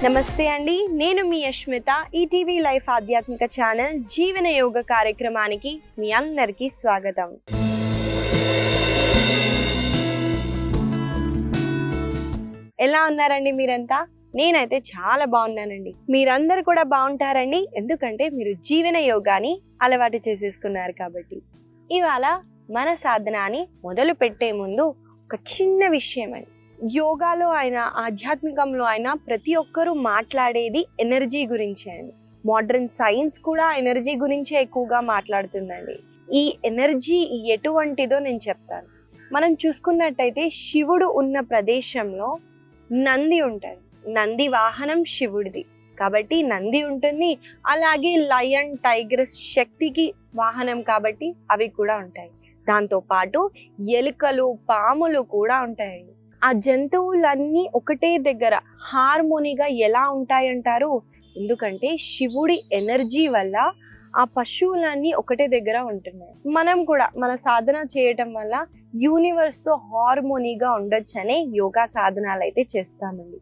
నమస్తే అండి, నేను మీ యష్మిత. ఈటీవీ లైఫ్ ఆధ్యాత్మిక ఛానల్ జీవన యోగ కార్యక్రమానికి మీ అందరికీ స్వాగతం. ఎలా ఉన్నారండి మీరంతా? నేనైతే చాలా బాగున్నానండి. మీరందరూ కూడా బాగుంటారండి, ఎందుకంటే మీరు జీవన యోగాని అలవాటు చేసేసుకున్నారు కాబట్టి. ఇవాళ మన సాధనాన్ని మొదలు పెట్టే ముందు ఒక చిన్న విషయం అండి. యోగాలో అయినా ఆధ్యాత్మికంలో అయినా ప్రతి ఒక్కరూ మాట్లాడేది ఎనర్జీ గురించే అండి. మోడర్న్ సైన్స్ కూడా ఎనర్జీ గురించే ఎక్కువగా మాట్లాడుతుందండి. ఈ ఎనర్జీ ఎటువంటిదో నేను చెప్తాను. మనం చూసుకున్నట్టయితే శివుడు ఉన్న ప్రదేశంలో నంది ఉంటుంది. నంది వాహనం శివుడిది కాబట్టి నంది ఉంటుంది. అలాగే లయన్, టైగర్స్ శక్తికి వాహనం కాబట్టి అవి కూడా ఉంటాయి. దాంతోపాటు ఎలుకలు, పాములు కూడా ఉంటాయి. ఆ జంతువులన్నీ ఒకటే దగ్గర హార్మోనీగా ఎలా ఉంటాయంటారు? ఎందుకంటే శివుడి ఎనర్జీ వల్ల ఆ పశువులన్నీ ఒకటే దగ్గర ఉంటున్నాయి. మనం కూడా మన సాధన చేయటం వల్ల యూనివర్స్తో హార్మోనీగా ఉండొచ్చనే యోగా సాధనాలు అయితే చేస్తామండి.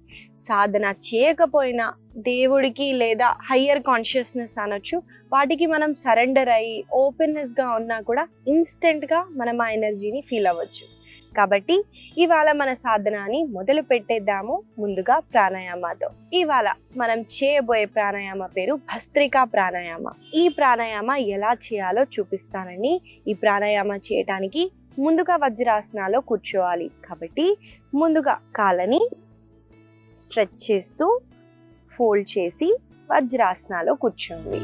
సాధన చేయకపోయినా దేవుడికి లేదా హయ్యర్ కాన్షియస్నెస్ అనొచ్చు, వాటికి మనం సరెండర్ అయ్యి ఓపెన్నెస్గా ఉన్నా కూడా ఇన్స్టెంట్గా మనం ఆ ఎనర్జీని ఫీల్ అవ్వచ్చు. కాబట్టి ఇవాళ మన సాధనాన్ని మొదలు పెట్టేద్దాము. ముందుగా ప్రాణాయామతో. ఇవాళ మనం చేయబోయే ప్రాణాయామ పేరు భస్త్రికా ప్రాణాయామ. ఈ ప్రాణాయామ ఎలా చేయాలో చూపిస్తానండి. ఈ ప్రాణాయామ చేయటానికి ముందుగా వజ్రాసనాలో కూర్చోవాలి. కాబట్టి ముందుగా కాళ్ళని స్ట్రెచ్ చేస్తూ ఫోల్డ్ చేసి వజ్రాసనాలో కూర్చోండి.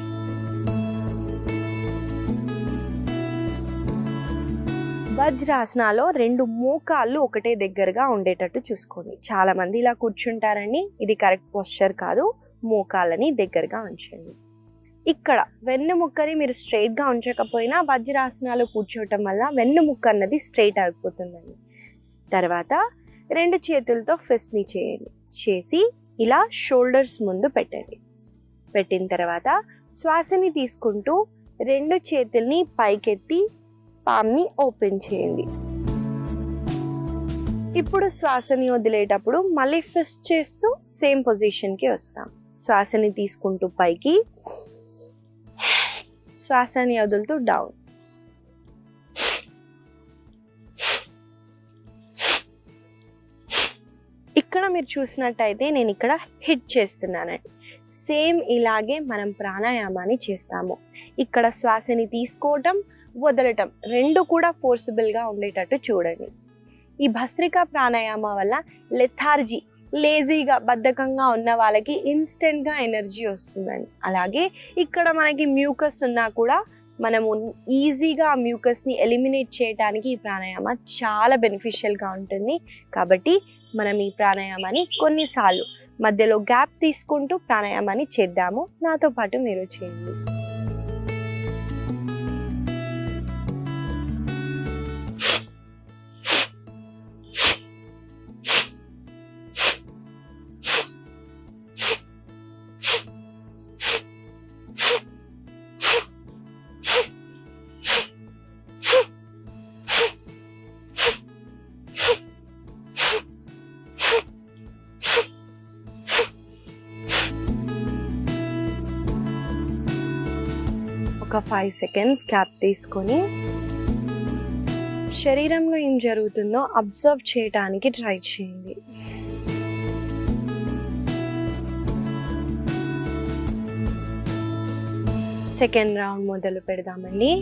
వజ్రాసనాలో రెండు మోకాళ్ళు ఒకటే దగ్గరగా ఉండేటట్టు చూసుకోండి. చాలా మంది ఇలా కూర్చుంటారండి, ఇది కరెక్ట్ పోస్చర్ కాదు. మోకాళ్ళని దగ్గరగా ఉంచండి. ఇక్కడ వెన్నుముక్కని మీరు స్ట్రైట్గా ఉంచకపోయినా వజ్రాసనాలు కూర్చోవటం వల్ల వెన్నుముక్క అన్నది స్ట్రైట్ అయిపోతుందండి. తర్వాత రెండు చేతులతో ఫిస్ట్ని చేయండి. చేసి ఇలా షోల్డర్స్ ముందు పెట్టండి. పెట్టిన తర్వాత శ్వాసని తీసుకుంటూ రెండు చేతుల్ని పైకెత్తి పామ్ని ఓపెన్ చేయండి. ఇప్పుడు శ్వాసని వదిలేటప్పుడు మళ్ళీ ఫిస్ట్ చేస్తూ సేమ్ పొజిషన్కి వస్తాం. శ్వాసని తీసుకుంటూ పైకి, శ్వాసని వదులుతూ డౌన్. ఇక్కడ మీరు చూసినట్టయితే నేను ఇక్కడ హిట్ చేస్తున్నానండి. సేమ్ ఇలాగే మనం ప్రాణాయామాన్ని చేస్తాము. ఇక్కడ శ్వాసని తీసుకోవటం, వదలటం రెండు కూడా ఫోర్సిబుల్గా ఉండేటట్టు చూడండి. ఈ భస్త్రికా ప్రాణాయామ వల్ల లెథార్జీ, లేజీగా బద్ధకంగా ఉన్న వాళ్ళకి ఇన్స్టెంట్గా ఎనర్జీ వస్తుందండి. అలాగే ఇక్కడ మనకి మ్యూకస్ ఉన్నా కూడా మనము ఈజీగా ఆ మ్యూకస్ని ఎలిమినేట్ చేయడానికి ఈ ప్రాణాయామ చాలా బెనిఫిషియల్గా ఉంటుంది. కాబట్టి మనం ఈ ప్రాణాయామాన్ని కొన్నిసార్లు మధ్యలో గ్యాప్ తీసుకుంటూ ప్రాణాయామాన్ని చేద్దాము. నాతో పాటు మీరు చేయండి. ఒక 5 సెకండ్స్ గ్యాప్ తీసుకొని శరీరంలో ఏం జరుగుతుందో అబ్జర్వ్ చేయడానికి ట్రై చేయండి. సెకండ్ రౌండ్ మొదలు పెడదామండి.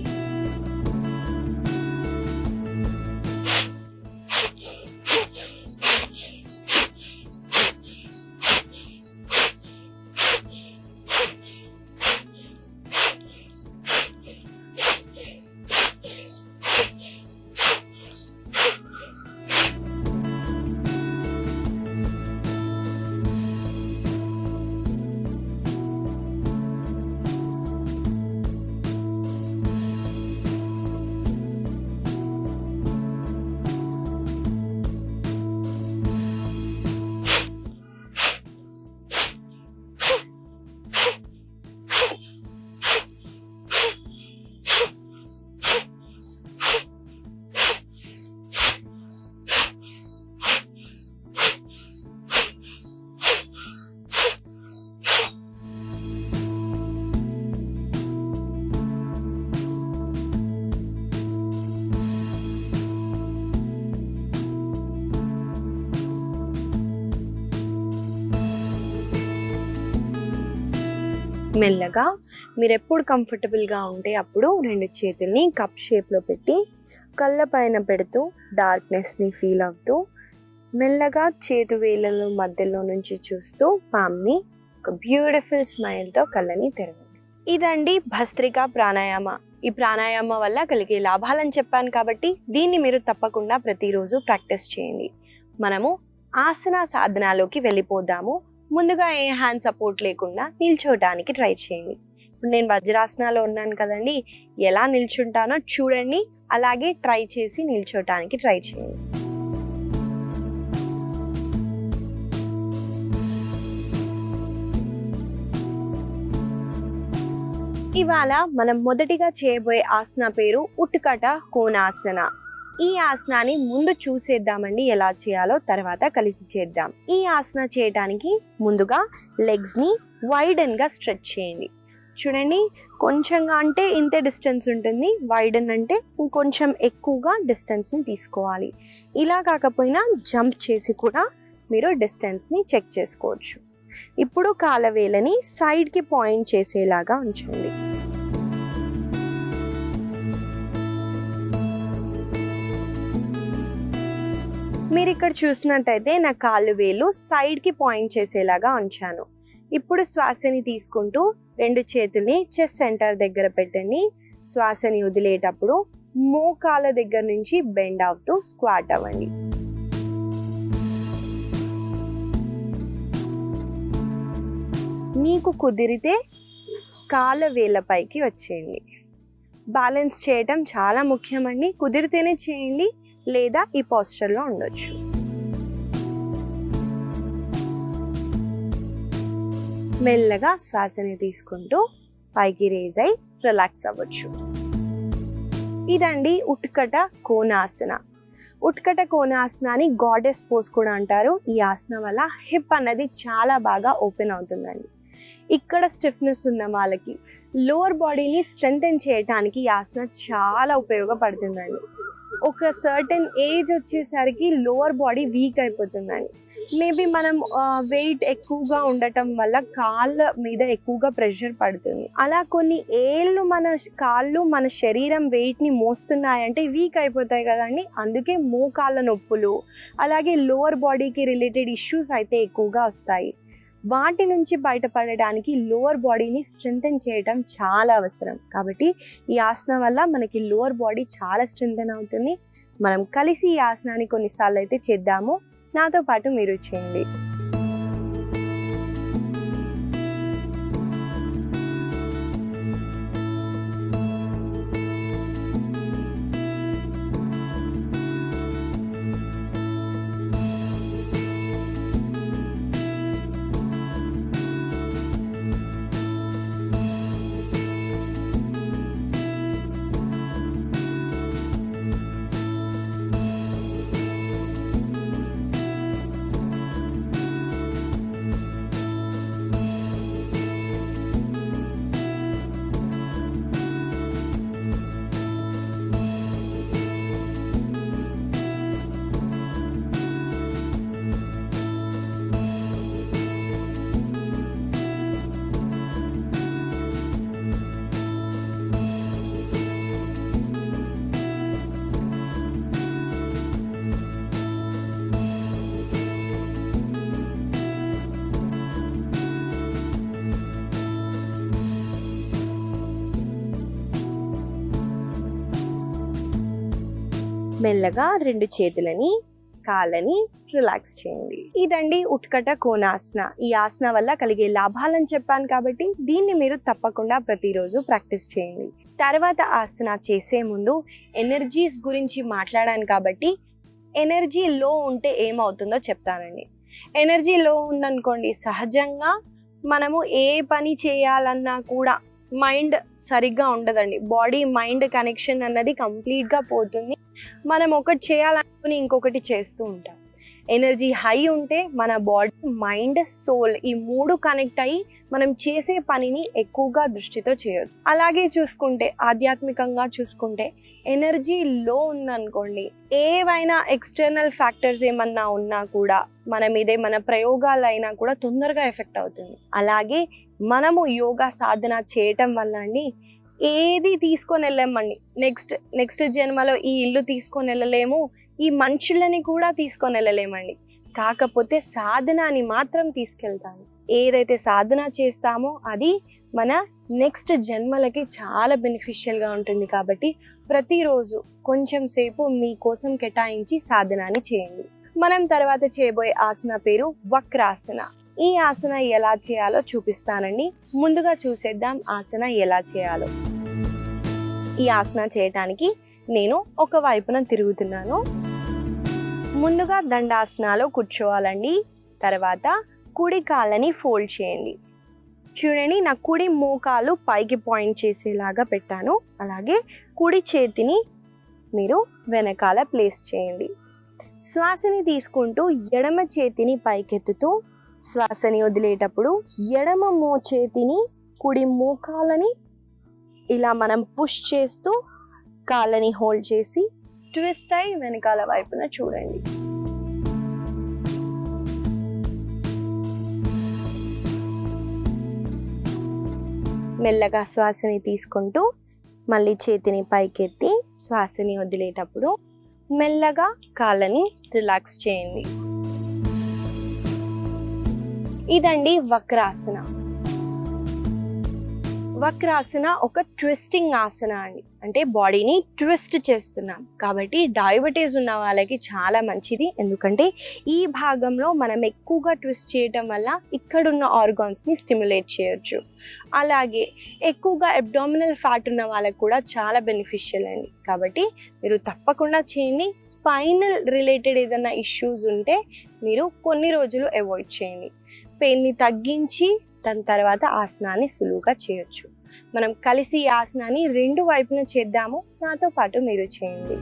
మెల్లగా మీరు ఎప్పుడు కంఫర్టబుల్గా ఉంటే అప్పుడు 2 చేతుల్ని కప్ షేప్లో పెట్టి కళ్ళ పైన పెడుతూ డార్క్నెస్ని ఫీల్ అవుతూ మెల్లగా చేతు వేళ్ళ మధ్యలో నుంచి చూస్తూ పామ్ని ఒక బ్యూటిఫుల్ స్మైల్తో కళ్ళని తెరవండి. ఇదండి భస్త్రికా ప్రాణాయామ. ఈ ప్రాణాయామ వల్ల కలిగే లాభాలని చెప్పాను కాబట్టి దీన్ని మీరు తప్పకుండా ప్రతిరోజు ప్రాక్టీస్ చేయండి. మనము ఆసన సాధనాలోకి వెళ్ళిపోదాము. ముందుగా ఏ హ్యాండ్ సపోర్ట్ లేకుండా నిల్చోవడానికి ట్రై చేయండి. ఇప్పుడు నేను వజ్రాసనాలో ఉన్నాను కదండి, ఎలా నిల్చుంటానో చూడండి, అలాగే ట్రై చేసి నిల్చోవడానికి ట్రై చేయండి. ఇవాళ మనం మొదటిగా చేయబోయే ఆసన పేరు ఉత్కట కోణాసన. ఈ ఆసనాన్ని ముందు చూసేద్దామండి, ఎలా చేయాలో తర్వాత కలిసి చేద్దాం. ఈ ఆసన చేయడానికి ముందుగా లెగ్స్ని వైడన్గా స్ట్రెచ్ చేయండి. చూడండి, కొంచెంగా అంటే ఇంతే డిస్టెన్స్ ఉంటుంది, వైడన్ అంటే ఇంకొంచెం ఎక్కువగా డిస్టెన్స్ని తీసుకోవాలి. ఇలా కాకపోయినా జంప్ చేసి కూడా మీరు డిస్టెన్స్ని చెక్ చేసుకోవచ్చు. ఇప్పుడు కాలవేలని సైడ్కి పాయింట్ చేసేలాగా ఉంచండి. మీరు ఇక్కడ చూసినట్టయితే నా కాళ్ళు వేలు సైడ్కి పాయింట్ చేసేలాగా ఉంచాను. ఇప్పుడు శ్వాసని తీసుకుంటూ 2 చేతుల్ని చెస్ట్ సెంటర్ దగ్గర పెట్టండి. శ్వాసని వదిలేటప్పుడు మోకాళ్ళ దగ్గర నుంచి బెండ్ అవుతూ స్క్వాట్ అవ్వండి. మీకు కుదిరితే కాళ్ళ వేళ్ళపైకి వచ్చేయండి. బ్యాలెన్స్ చేయటం చాలా ముఖ్యమండి. కుదిరితేనే చేయండి, లేదా ఈ పోస్చర్లో ఉండొచ్చు. మెల్లగా శ్వాసని తీసుకుంటూ పైకి రేజ్ అయి రిలాక్స్ అవ్వచ్చు. ఇదండి ఉత్కట కోణాసన. ఉత్కట కోణాసనాన్ని గాడెస్ పోజ్ కూడా అంటారు. ఈ ఆసనం వల్ల హిప్ అన్నది చాలా బాగా ఓపెన్ అవుతుందండి. ఇక్కడ స్టిఫ్నెస్ ఉన్న వాళ్ళకి లోవర్ బాడీని స్ట్రెంగ్తెన్ చేయడానికి ఈ ఆసన చాలా ఉపయోగపడుతుందండి. ఒక సర్టెన్ ఏజ్ వచ్చేసరికి లోవర్ బాడీ వీక్ అయిపోతుందండి. మేబీ మనం వెయిట్ ఎక్కువగా ఉండటం వల్ల కాళ్ళ మీద ఎక్కువగా ప్రెషర్ పడుతుంది. అలా కొన్ని ఏళ్ళు మన కాళ్ళు మన శరీరం వెయిట్ని మోస్తున్నాయంటే వీక్ అయిపోతాయి కదండి. అందుకే మోకాళ్ళ నొప్పులు అలాగే లోవర్ బాడీకి రిలేటెడ్ ఇష్యూస్ అయితే ఎక్కువగా వస్తాయి. వాటి నుంచి బయటపడడానికి లోవర్ బాడీని స్ట్రెంగ్తెన్ చేయడం చాలా అవసరం. కాబట్టి ఈ ఆసనం వల్ల మనకి లోవర్ బాడీ చాలా స్ట్రెంగ్తెన్ అవుతుంది. మనం కలిసి ఈ ఆసనాన్ని కొన్నిసార్లు అయితే చేద్దాము. నాతో పాటు మీరు చేయండి. మెల్లగా 2 చేతులని కాళ్ళని రిలాక్స్ చేయండి. ఇదండి ఉత్కట కోణాసన. ఈ ఆసన వల్ల కలిగే లాభాలని చెప్పాను కాబట్టి దీన్ని మీరు తప్పకుండా ప్రతిరోజు ప్రాక్టీస్ చేయండి. తర్వాత ఆసన చేసే ముందు ఎనర్జీస్ గురించి మాట్లాడాను కాబట్టి ఎనర్జీ లో ఉంటే ఏమవుతుందో చెప్తానండి. ఎనర్జీ లో ఉందనుకోండి, సహజంగా మనము ఏ పని చేయాలన్నా కూడా మైండ్ సరిగ్గా ఉండదండి. బాడీ మైండ్ కనెక్షన్ అన్నది కంప్లీట్గా పోతుంది. మనం ఒకటి చేయాలనుకుని ఇంకొకటి చేస్తూ ఉంటాం. ఎనర్జీ హై ఉంటే మన బాడీ, మైండ్, సోల్ ఈ 3 కనెక్ట్ అయ్యి మనం చేసే పనిని ఎక్కువగా దృష్టితో చేయొచ్చు. అలాగే చూసుకుంటే ఆధ్యాత్మికంగా చూసుకుంటే ఎనర్జీ లో ఉందనుకోండి, ఏవైనా ఎక్స్టర్నల్ ఫ్యాక్టర్స్ ఏమన్నా ఉన్నా కూడా మన మీదే, మన ప్రయోగాలు అయినా కూడా తొందరగా ఎఫెక్ట్ అవుతుంది. అలాగే మనము యోగా సాధన చేయటం వల్ల అండి ఏది తీసుకొని వెళ్ళామండి, నెక్స్ట్ జన్మలో ఈ ఇల్లు తీసుకొని వెళ్ళలేము, ఈ మనుషులని కూడా తీసుకొని వెళ్ళలేమండి. కాకపోతే సాధనని మాత్రం తీసుకెళ్తాము. ఏదైతే సాధన చేస్తామో అది మన నెక్స్ట్ జన్మలకి చాలా బెనిఫిషియల్గా ఉంటుంది. కాబట్టి ప్రతిరోజు కొంచెం సేపు మీకోసం కేటాయించి సాధనని చేయండి. మనం తర్వాత చేయబోయే ఆసన పేరు వక్రాసన. ఈ ఆసన ఎలా చేయాలో చూపిస్తానండి. ముందుగా చూసేద్దాం ఆసన ఎలా చేయాలో. ఈ ఆసన చేయటానికి నేను ఒక వైపున తిరుగుతున్నాను. ముందుగా దండాసనాలో కూర్చోవాలండి. తర్వాత కుడి కాళ్ళని ఫోల్డ్ చేయండి. చూడండి, నా కుడి మోకాలు పైకి పాయింట్ చేసేలాగా పెట్టాను. అలాగే కుడి చేతిని మీరు వెనకాల ప్లేస్ చేయండి. శ్వాసని తీసుకుంటూ ఎడమ చేతిని పైకెత్తుతూ శ్వాసని వదిలేటప్పుడు ఎడమ చేతిని కుడి మోకాలని ఇలా మనం పుష్ చేస్తూ కాళ్ళని హోల్డ్ చేసి ట్విస్ట్ అయి వెనకాల వైపున చూడండి. మెల్లగా శ్వాసని తీసుకుంటూ మళ్ళీ చేతిని పైకెత్తి శ్వాసని వదిలేటప్పుడు మెల్లగా కాళ్ళని రిలాక్స్ చేయండి. ఇదండి వక్రాసన. వక్రాసన ఒక ట్విస్టింగ్ ఆసన అండి. అంటే బాడీని ట్విస్ట్ చేస్తున్నాం కాబట్టి డయాబెటీస్ ఉన్న వాళ్ళకి చాలా మంచిది. ఎందుకంటే ఈ భాగంలో మనం ఎక్కువగా ట్విస్ట్ చేయటం వల్ల ఇక్కడున్న ఆర్గాన్స్ని స్టిమ్యులేట్ చేయొచ్చు. అలాగే ఎక్కువగా అబ్డామినల్ ఫ్యాట్ ఉన్న వాళ్ళకి కూడా చాలా బెనిఫిషియల్ అండి. కాబట్టి మీరు తప్పకుండా చేయండి. స్పైనల్ రిలేటెడ్ ఏదైనా ఇష్యూస్ ఉంటే మీరు కొన్ని రోజులు అవాయిడ్ చేయండి. పెయిన్ని తగ్గించి దాని తర్వాత ఆసనాన్ని సులువుగా చేయొచ్చు. మనం కలిసి ఈ ఆసనాన్ని 2 వైపున చేద్దాము. నాతో పాటు మీరు చేయండి.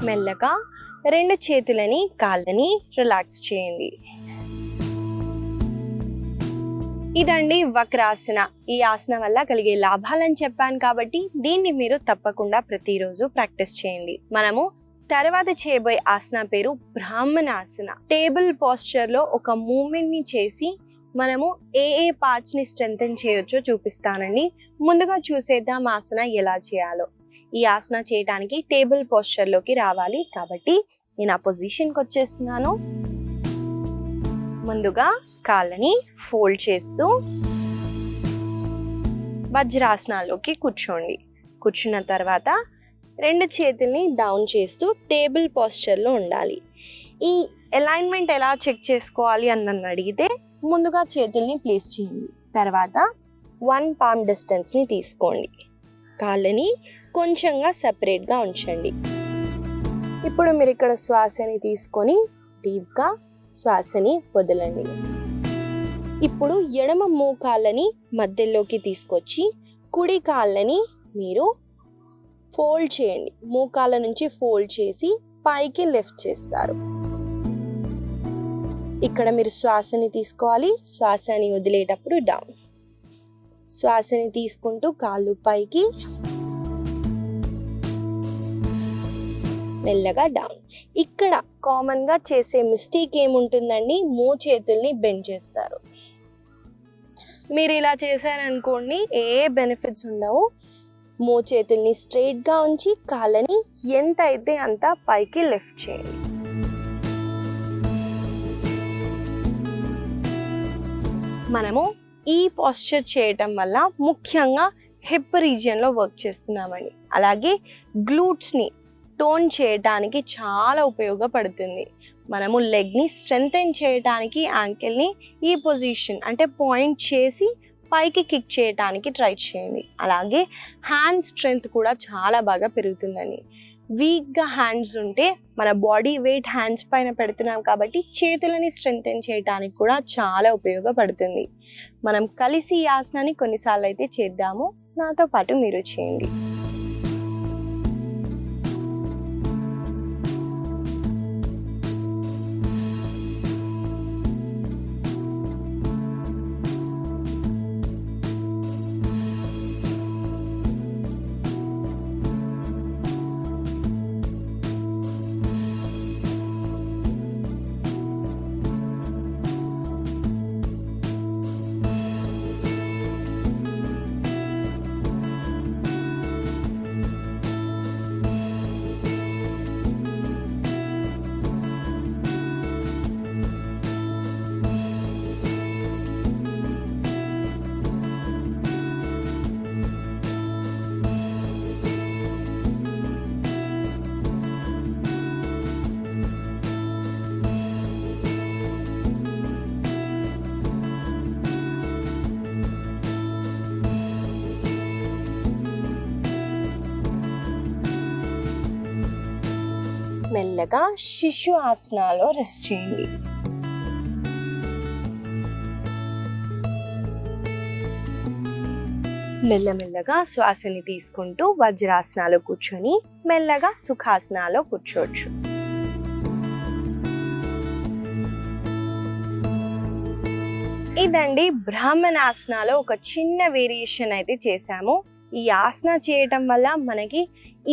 మెల్లగా 2 చేతులని కాళ్ళని రిలాక్స్ చేయండి. ఇదండి వక్రాసన. ఈ ఆసన వల్ల కలిగే లాభాలని చెప్పాను కాబట్టి దీన్ని మీరు తప్పకుండా ప్రతిరోజు ప్రాక్టీస్ చేయండి. మనము తర్వాత చేయబోయే ఆసన పేరు బ్రాహ్మణాసన. టేబుల్ పోస్చర్ లో ఒక మూమెంట్ ని చేసి మనము ఏ పార్ట్స్ ని స్ట్రెంథెన్ చేయొచ్చో చూపిస్తానండి. ముందుగా చూసేద్దాం ఆసన ఎలా చేయాలో. ఈ ఆసన చేయడానికి టేబుల్ పోస్చర్ లోకి రావాలి. కాబట్టి నేను ఆ పొజిషన్కి వచ్చేస్తున్నాను. ముందుగా కాళ్ళని ఫోల్డ్ చేస్తూ వజ్రాసనాల్లోకి కూర్చోండి. కూర్చున్న తర్వాత 2 చేతుల్ని డౌన్ చేస్తూ టేబుల్ పోస్చర్లో ఉండాలి. ఈ అలైన్మెంట్ ఎలా చెక్ చేసుకోవాలి అని నన్ను అడిగితే ముందుగా చేతుల్ని ప్లేస్ చేయండి. తర్వాత 1 పామ్ డిస్టెన్స్ని తీసుకోండి. కాళ్ళని కొంచెంగా సెపరేట్గా ఉంచండి. ఇప్పుడు మీరు ఇక్కడ శ్వాసని తీసుకొని డీప్గా శ్వాసని వదలండి. ఇప్పుడు ఎడమ మోకాళ్ళని మధ్యలోకి తీసుకొచ్చి కుడి కాళ్ళని మీరు ఫోల్డ్ చేయండి. మోకాళ్ళ నుంచి ఫోల్డ్ చేసి పైకి లిఫ్ట్ చేస్తారు. ఇక్కడ మీరు శ్వాసని తీసుకోవాలి, శ్వాసని వదిలేటప్పుడు డౌన్. శ్వాసని తీసుకుంటూ కాళ్ళు పైకి, మెల్లగా డౌన్. ఇక్కడ కామన్గా చేసే మిస్టేక్ ఏముంటుందండి, మోచేతుల్ని బెండ్ చేస్తారు. మీరు ఇలా చేశారనుకోండి ఏ బెనిఫిట్స్ ఉండవు. మోచేతుల్ని స్ట్రైట్గా ఉంచి కాళ్ళని ఎంత అయితే అంత పైకి లిఫ్ట్ చేయండి. మనము ఈ పోస్చర్ చేయటం వల్ల ముఖ్యంగా హిప్ రీజియన్లో వర్క్ చేస్తున్నామండి. అలాగే గ్లూట్స్ని టోన్ చేయడానికి చాలా ఉపయోగపడుతుంది. మనము లెగ్ని స్ట్రెంథెన్ చేయడానికి యాంకిల్ని ఈ పొజిషన్ అంటే పాయింట్ చేసి పైకి కిక్ చేయడానికి ట్రై చేయండి. అలాగే హ్యాండ్ స్ట్రెంగ్త్ కూడా చాలా బాగా పెరుగుతుందండి. వీక్గా హ్యాండ్స్ ఉంటే మన బాడీ వెయిట్ హ్యాండ్స్ పైన పెడుతున్నాం కాబట్టి చేతులని స్ట్రెంథెన్ చేయడానికి కూడా చాలా ఉపయోగపడుతుంది. మనం కలిసి ఈ ఆసనాన్ని కొన్నిసార్లు అయితే చేద్దాము. నాతో పాటు మీరు చేయండి. మెల్లగా శిశు ఆసనాలో రెస్ట్ చేయండి. మెల్లమెల్లగా శ్వాసని తీసుకుంటూ వజ్రాసనాలో కూర్చొని మెల్లగా సుఖాసనాలో కూర్చోవచ్చు. ఇదండి బ్రాహ్మణాసనాలో ఒక చిన్న వేరియేషన్ అయితే చేశాము. ఈ ఆసన చేయటం వల్ల మనకి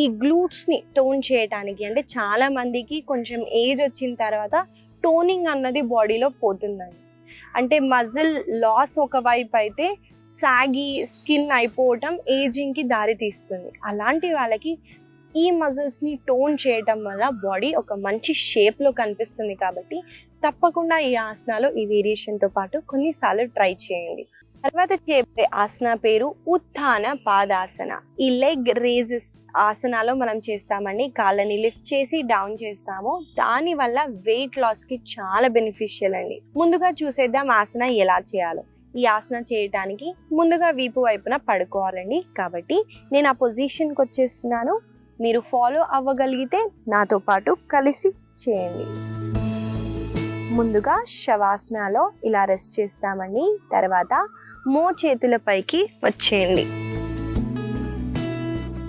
ఈ గ్లూట్స్ని టోన్ చేయడానికి, అంటే చాలా మందికి కొంచెం ఏజ్ వచ్చిన తర్వాత టోనింగ్ అన్నది బాడీలో పోతుందండి. అంటే మజిల్ లాస్ ఒకవైపు అయితే సాగి స్కిన్ అయిపోవటం ఏజింగ్కి దారి తీస్తుంది. అలాంటి వాళ్ళకి ఈ మజిల్స్ని టోన్ చేయటం వల్ల బాడీ ఒక మంచి షేప్లో కనిపిస్తుంది. కాబట్టి తప్పకుండా ఈ ఆసనాలో ఈ వేరియేషన్తో పాటు కొన్నిసార్లు ట్రై చేయండి. తర్వాత చెప్పే ఆసన పేరు ఉత్థాన పాదాసన. ఈ లెగ్ రేజెస్ ఆసనాలో మనం చేస్తామండి. కాళ్ళని లిఫ్ట్ చేసి డౌన్ చేస్తాము. దాని వల్ల వెయిట్ లాస్కి చాలా బెనిఫిషియల్ అండి. ముందుగా చూసేద్దాం ఆసన ఎలా చేయాలో. ఈ ఆసన చేయడానికి ముందుగా వీపు వైపున పడుకోవాలండి. కాబట్టి నేను ఆ పొజిషన్కి వచ్చేస్తున్నాను. మీరు ఫాలో అవ్వగలిగితే నాతో పాటు కలిసి చేయండి. ముందుగా శవాసనాలో ఇలా రెస్ట్ చేస్తామండి. తర్వాత మోచేతుల పైకి వచ్చేయండి.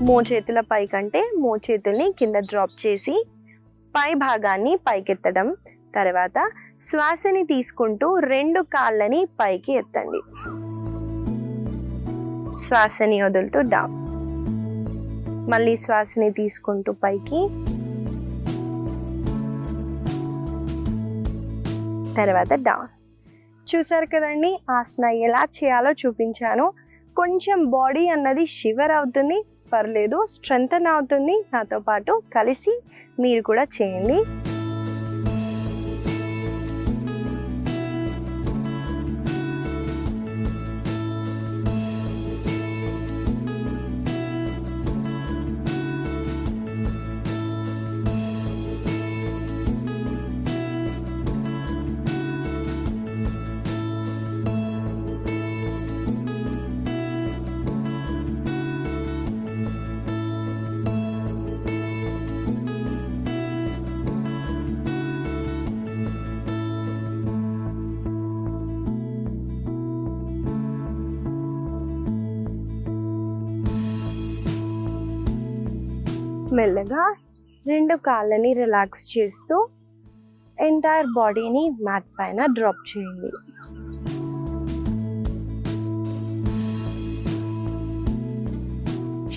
మోచేతుల పైకంటే మోచేతుల్ని కింద డ్రాప్ చేసి పై భాగాన్ని పైకెత్తడం. తర్వాత శ్వాసని తీసుకుంటూ 2 కాళ్ళని పైకి ఎత్తండి. శ్వాసని వదులుతూ డౌన్. మళ్ళీ శ్వాసని తీసుకుంటూ పైకి, తర్వాత డౌన్. చూసారు కదండి ఆసన ఎలా చేయాలో చూపించాను. కొంచెం బాడీ అన్నది షివర్ అవుతుంది, పర్లేదు, స్ట్రెంథన్ అవుతుంది. నాతో పాటు కలిసి మీరు కూడా చేయండి. మెల్లగా 2 కాళ్ళని రిలాక్స్ చేస్తూ ఎంటైర్ బాడీని మ్యాట్ పైన డ్రాప్ చేయండి.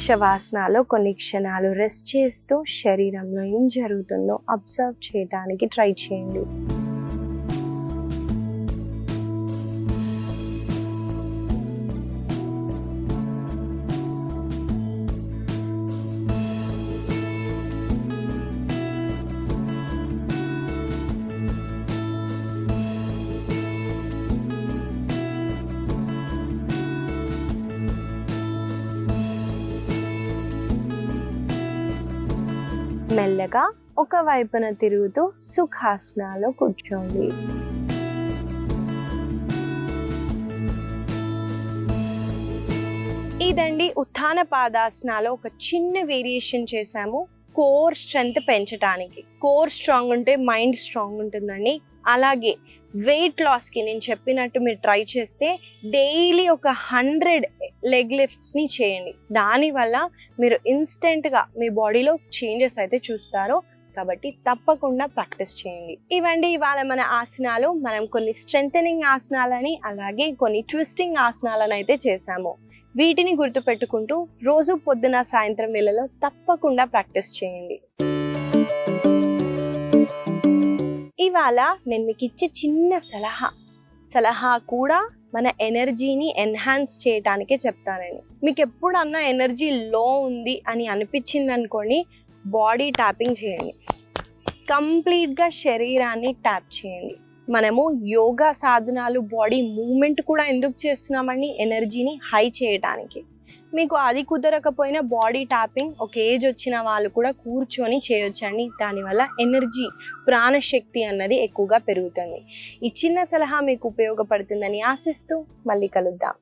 శవాసనాలో కొన్ని క్షణాలు రెస్ట్ చేస్తూ శరీరంలో ఏం జరుగుతుందో అబ్జర్వ్ చేయడానికి ట్రై చేయండి. మెల్లగా ఒక వైపున తిరుగుతూ సుఖాసనాలో కూర్చోండి. ఇదండి ఉత్థాన పాదాసనాలో ఒక చిన్న వేరియేషన్ చేశాము కోర్ స్ట్రెంగ్త్ పెంచడానికి. కోర్ స్ట్రాంగ్ ఉంటే మైండ్ స్ట్రాంగ్ ఉంటుందండి. అలాగే వెయిట్ లాస్కి నేను చెప్పినట్టు మీరు ట్రై చేస్తే డైలీ ఒక 100 లెగ్ లిఫ్ట్స్ని చేయండి. దానివల్ల మీరు ఇన్స్టెంట్గా మీ బాడీలో చేంజెస్ అయితే చూస్తారో, కాబట్టి తప్పకుండా ప్రాక్టీస్ చేయండి. ఇవండి ఇవాళ మన ఆసనాలు. మనం కొన్ని స్ట్రెంథెనింగ్ ఆసనాలని అలాగే కొన్ని ట్విస్టింగ్ ఆసనాలను అయితే చేసాము. వీటిని గుర్తుపెట్టుకుంటూ రోజు పొద్దున సాయంత్రం వేళలో తప్పకుండా ప్రాక్టీస్ చేయండి. ఇవాళ నేను మీకు ఇచ్చే చిన్న సలహా కూడా మన ఎనర్జీని ఎన్హాన్స్ చేయటానికే చెప్తానండి. మీకు ఎప్పుడన్నా ఎనర్జీ లో ఉంది అని అనిపించింది అనుకోండి, బాడీ ట్యాపింగ్ చేయండి. కంప్లీట్గా శరీరాన్ని ట్యాప్ చేయండి. మనము యోగా సాధనాలు బాడీ మూమెంట్ కూడా ఎందుకు చేస్తున్నామండి? ఎనర్జీని హై చేయడానికి. మీకు అది కుదరకపోయినా బాడీ ట్యాపింగ్ ఒక ఏజ్ వచ్చిన వాళ్ళు కూడా కూర్చొని చేయొచ్చండి. దానివల్ల ఎనర్జీ, ప్రాణశక్తి అన్నది ఎక్కువగా పెరుగుతుంది. ఈ చిన్న సలహా మీకు ఉపయోగపడుతుందని ఆశిస్తూ మళ్ళీ కలుద్దాం.